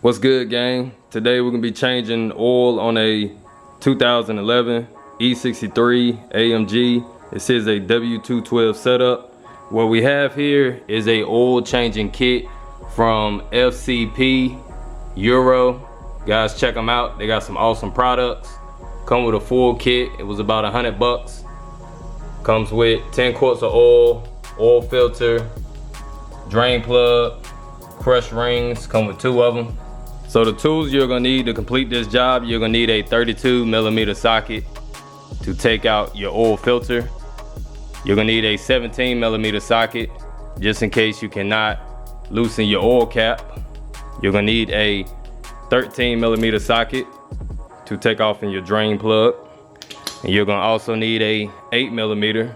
What's good, gang? Today we're gonna be changing oil on a 2011 E63 AMG. This is a W212 setup. What we have here is a oil changing kit from FCP Euro. Guys, check them out. They got some awesome products. Come with a full kit. It was about $100. Comes with 10 quarts of oil filter, drain plug, crush rings. Come with 2 of them. So the tools you're gonna need to complete this job, you're gonna need a 32mm socket to take out your oil filter. You're gonna need a 17mm socket just in case you cannot loosen your oil cap. You're gonna need a 13mm socket to take off in your drain plug. And you're gonna also need a 8mm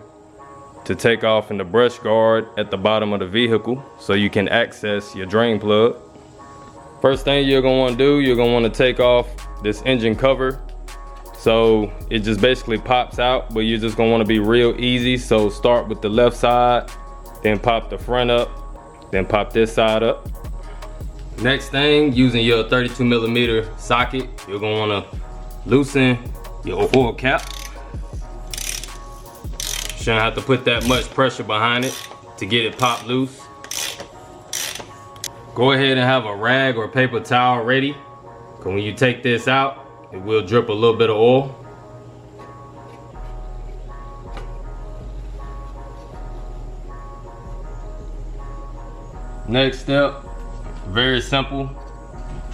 to take off in the brush guard at the bottom of the vehicle so you can access your drain plug. First thing you're gonna wanna do, you're gonna wanna take off this engine cover. So it just basically pops out, but you're just gonna wanna be real easy. So start with the left side, then pop the front up, then pop this side up. Next thing, using your 32mm socket, you're gonna wanna loosen your oil cap. Shouldn't have to put that much pressure behind it to get it popped loose. Go ahead and have a rag or paper towel ready, because when you take this out, it will drip a little bit of oil. Next step, very simple.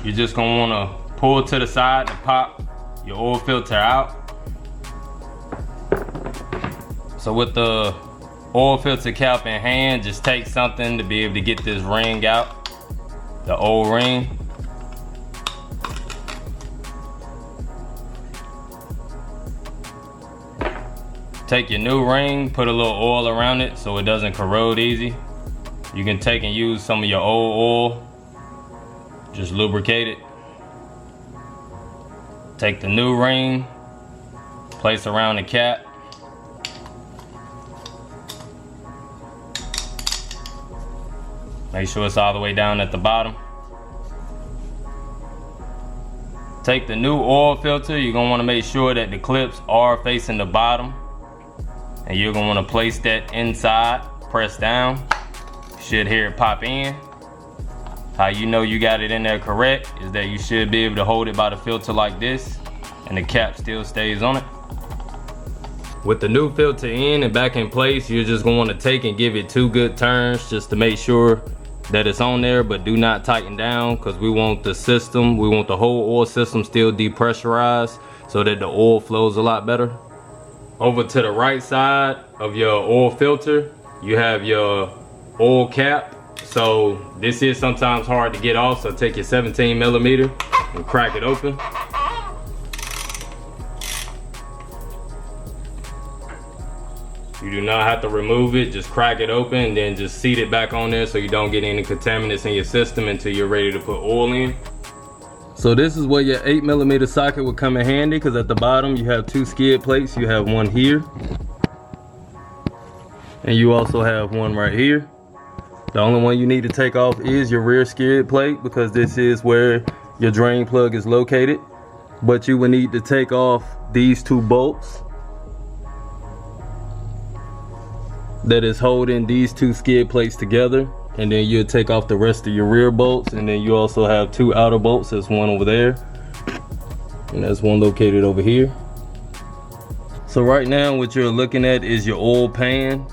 You're just gonna wanna pull to the side and pop your oil filter out. So with the oil filter cap in hand, just take something to be able to get this ring out. The old ring. Take your new ring, put a little oil around it so it doesn't corrode easy. You can take and use some of your old oil, just lubricate it. Take the new ring, place around the cap. Make sure it's all the way down at the bottom. Take the new oil filter. You're gonna wanna make sure that the clips are facing the bottom. And you're gonna wanna place that inside, press down. You should hear it pop in. How you know you got it in there correct is that you should be able to hold it by the filter like this and the cap still stays on it. With the new filter in and back in place, you're just gonna wanna take and give it 2 good turns just to make sure that it's on there, but do not tighten down, because we want the system, we want the whole oil system still depressurized so that the oil flows a lot better. Over to the right side of your oil filter, you have your oil cap. So this is sometimes hard to get off, so take your 17mm and crack it open. You do not have to remove it, just crack it open and then just seat it back on there so you don't get any contaminants in your system until you're ready to put oil in. So this is where your 8mm socket would come in handy, because at the bottom you have 2 skid plates. You have one here and you also have one right here. The only one you need to take off is your rear skid plate, because this is where your drain plug is located. But you will need to take off these 2 bolts that is holding these 2 skid plates together, and then you'll take off the rest of your rear bolts, and then you also have 2 outer bolts. There's one over there and there's one located over here. So right now what you're looking at is your oil pan.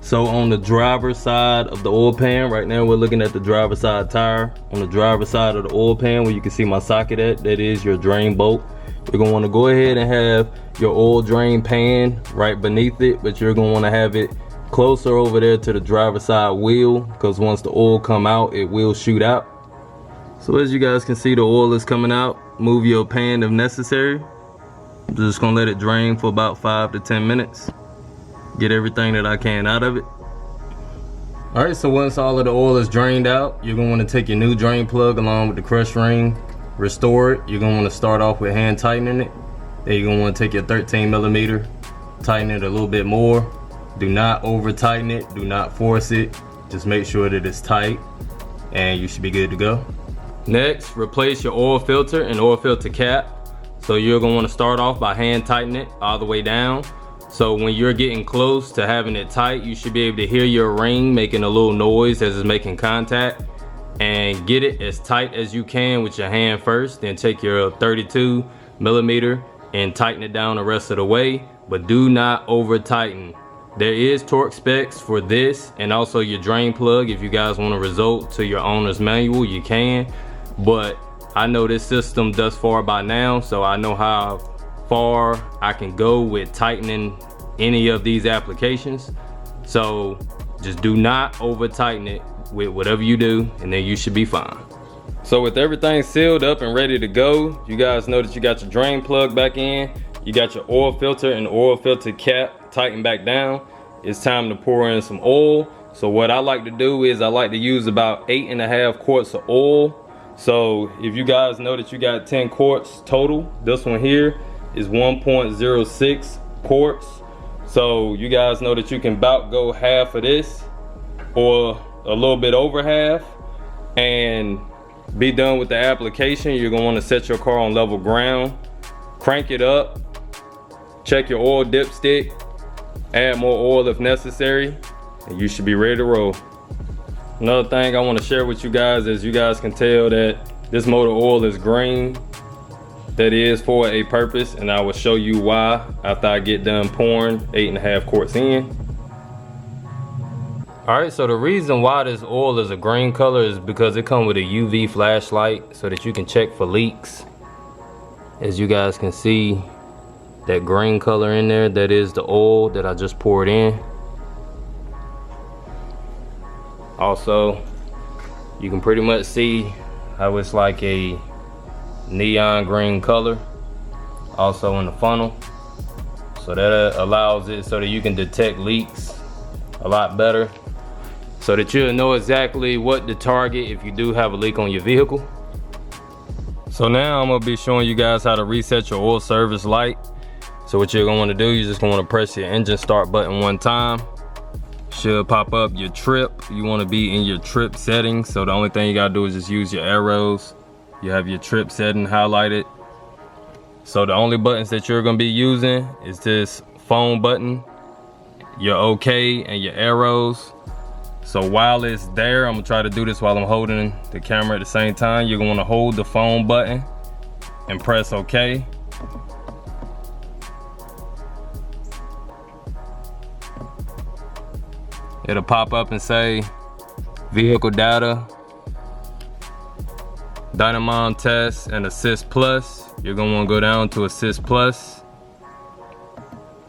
So on the driver's side of the oil pan, right now we're looking at the driver's side tire. On the driver's side of the oil pan, where you can see my socket at, that is your drain bolt. You're gonna wanna go ahead and have your oil drain pan right beneath it, but you're gonna wanna have it closer over there to the driver's side wheel, because once the oil come out, it will shoot out. So as you guys can see, the oil is coming out. Move your pan if necessary. I'm just gonna let it drain for about 5 to 10 minutes. Get everything that I can out of it. All right, so once all of the oil is drained out, you're gonna wanna take your new drain plug along with the crush ring, restore it. You're gonna wanna start off with hand tightening it. Then you're gonna wanna take your 13mm, tighten it a little bit more. Do not over tighten it, do not force it. Just make sure that it's tight and you should be good to go. Next, replace your oil filter and oil filter cap. So you're gonna wanna start off by hand tightening it all the way down. So when you're getting close to having it tight, you should be able to hear your ring making a little noise as it's making contact. And get it as tight as you can with your hand first. Then take your 32mm and tighten it down the rest of the way. But do not over tighten. There is torque specs for this and also your drain plug. If you guys want to resort to your owner's manual, you can. But I know this system thus far by now, so I know how far I can go with tightening any of these applications. So just do not over tighten it with whatever you do, and then you should be fine. So with everything sealed up and ready to go, you guys know that you got your drain plug back in, you got your oil filter and oil filter cap tightened back down. It's time to pour in some oil. So what I like to do is I like to use about 8.5 quarts of oil. So if you guys know that you got 10 quarts total, this one here is 1.06 quarts. So you guys know that you can about go half of this or a little bit over half and be done with the application. You're gonna wanna set your car on level ground, crank it up, check your oil dipstick, add more oil if necessary, and you should be ready to roll. Another thing I want to share with you guys is you guys can tell that this motor oil is green. That is for a purpose, and I will show you why after I get done pouring 8.5 quarts in. All right, so the reason why this oil is a green color is because it comes with a UV flashlight so that you can check for leaks. As you guys can see, that green color in there, that is the oil that I just poured in. Also, you can pretty much see how it's like a neon green color also in the funnel. So that allows it so that you can detect leaks a lot better, so that you'll know exactly what to target if you do have a leak on your vehicle. So now I'm gonna be showing you guys how to reset your oil service light. So what you're gonna wanna do, you're just gonna wanna press your engine start button one time. Should pop up your trip. You wanna be in your trip settings. So the only thing you gotta do is just use your arrows. You have your trip setting highlighted. So the only buttons that you're gonna be using is this phone button, your OK, and your arrows. So while it's there, I'm gonna try to do this while I'm holding the camera at the same time. You're gonna wanna hold the phone button and press OK. It'll pop up and say vehicle data, Dynamom test, and assist plus. You're gonna wanna go down to assist plus,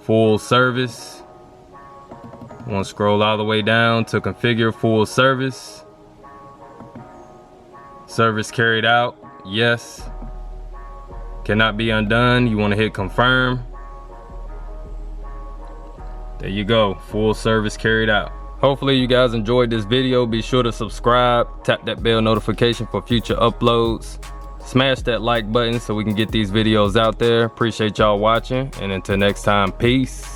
full service. You wanna scroll all the way down to configure full service. Service carried out, yes. Cannot be undone. You wanna hit confirm. There you go, full service carried out. Hopefully you guys enjoyed this video. Be sure to subscribe, tap that bell notification for future uploads. Smash that like button so we can get these videos out there. Appreciate y'all watching, and until next time, peace.